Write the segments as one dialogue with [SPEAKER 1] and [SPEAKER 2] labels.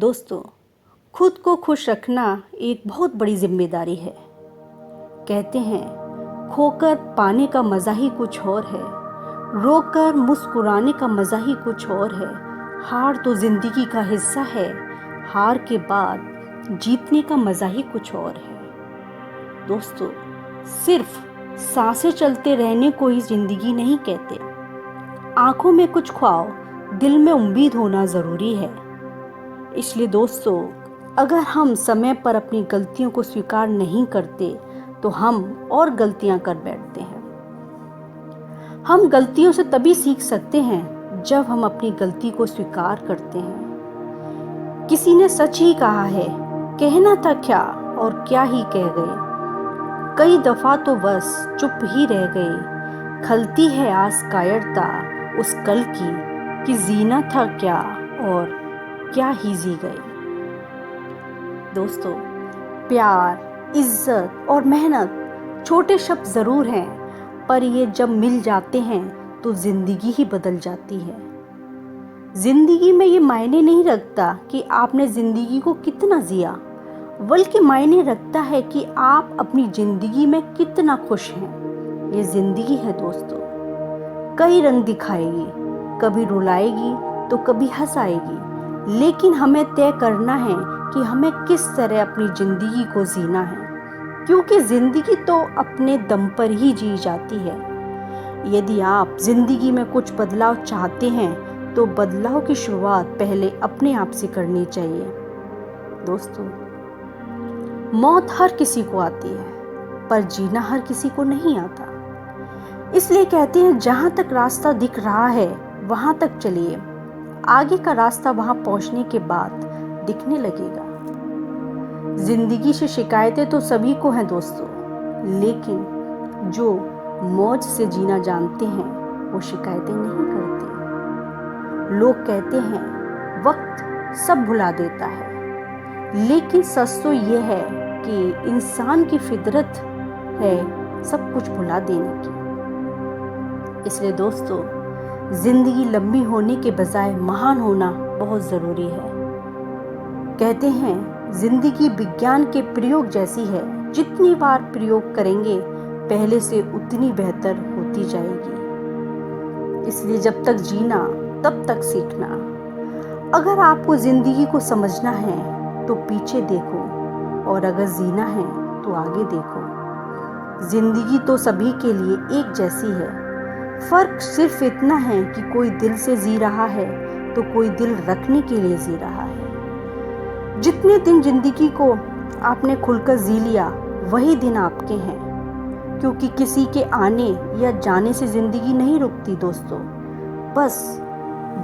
[SPEAKER 1] दोस्तों, खुद को खुश रखना एक बहुत बड़ी जिम्मेदारी है। कहते हैं खोकर पाने का मज़ा ही कुछ और है, रोकर मुस्कुराने का मज़ा ही कुछ और है। हार तो ज़िंदगी का हिस्सा है, हार के बाद जीतने का मज़ा ही कुछ और है। दोस्तों, सिर्फ सांसें चलते रहने को ही ज़िंदगी नहीं कहते। आंखों में कुछ ख्वाब, दिल में उम्मीद होना ज़रूरी है। इसलिए दोस्तों, अगर हम समय पर अपनी गलतियों को स्वीकार नहीं करते तो हम और गलतियां कर बैठते हैं। हम गलतियों से तभी सीख सकते हैं जब हम अपनी गलती को स्वीकार करते हैं। किसी ने सच ही कहा है, कहना था क्या और क्या ही कह गए। कई दफा तो बस चुप ही रह गए। खलती है आस कायरता उस कल की कि जीना था क्या और क्या ही जी गए। दोस्तों, प्यार, इज्जत और मेहनत छोटे शब्द जरूर हैं, पर ये जब मिल जाते हैं तो जिंदगी ही बदल जाती है। जिंदगी में ये मायने नहीं रखता कि आपने जिंदगी को कितना जिया, बल्कि मायने रखता है कि आप अपनी जिंदगी में कितना खुश हैं। ये जिंदगी है दोस्तों, कई रंग दिखाएगी, कभी रुलाएगी तो कभी हंसाएगी, लेकिन हमें तय करना है कि हमें किस तरह अपनी जिंदगी को जीना है, क्योंकि जिंदगी तो अपने दम पर ही जी जाती है। यदि आप जिंदगी में कुछ बदलाव चाहते हैं तो बदलाव की शुरुआत पहले अपने आप से करनी चाहिए। दोस्तों, मौत हर किसी को आती है, पर जीना हर किसी को नहीं आता। इसलिए कहते हैं जहां तक रास्ता दिख रहा है वहां तक चलिए, आगे का रास्ता वहां पहुंचने के बाद दिखने लगेगा। जिंदगी से शिकायतें तो सभी को हैं दोस्तों, लेकिन जो मौज से जीना जानते हैं वो शिकायतें नहीं करते। लोग कहते हैं वक्त सब भुला देता है, लेकिन सच तो ये है कि इंसान की फितरत है सब कुछ भुला देने की। इसलिए दोस्तों, जिंदगी लंबी होने के बजाय महान होना बहुत ज़रूरी है। कहते हैं जिंदगी विज्ञान के प्रयोग जैसी है, जितनी बार प्रयोग करेंगे पहले से उतनी बेहतर होती जाएगी। इसलिए जब तक जीना तब तक सीखना। अगर आपको जिंदगी को समझना है तो पीछे देखो, और अगर जीना है तो आगे देखो। जिंदगी तो सभी के लिए एक जैसी है, फर्क सिर्फ इतना है कि कोई दिल से जी रहा है तो कोई दिल रखने के लिए जी रहा है। जितने दिन जिंदगी को आपने खुलकर जी लिया वही दिन आपके हैं, क्योंकि किसी के आने या जाने से जिंदगी नहीं रुकती दोस्तों, बस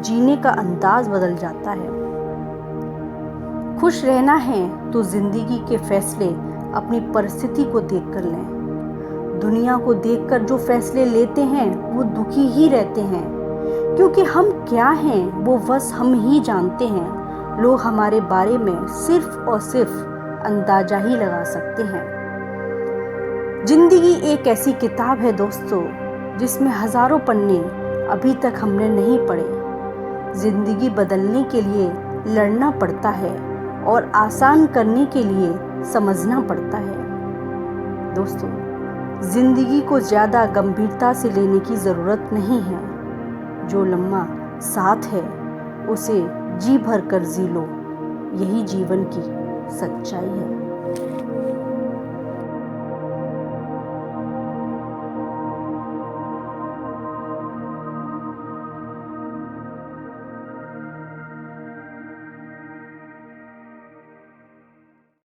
[SPEAKER 1] जीने का अंदाज बदल जाता है। खुश रहना है तो जिंदगी के फैसले अपनी परिस्थिति को देखकर लें। दुनिया को देखकर जो फैसले लेते हैं वो दुखी ही रहते हैं, क्योंकि हम क्या हैं वो बस हम ही जानते हैं। लोग हमारे बारे में सिर्फ और सिर्फ अंदाजा ही लगा सकते हैं। जिंदगी एक ऐसी किताब है दोस्तों, जिसमें हजारों पन्ने अभी तक हमने नहीं पढ़े। जिंदगी बदलने के लिए लड़ना पड़ता है और आसान करने के लिए समझना पड़ता है। दोस्तों, जिंदगी को ज़्यादा गंभीरता से लेने की ज़रूरत नहीं है। जो लम्हा साथ है उसे जी भर कर जी लो, यही जीवन की सच्चाई है।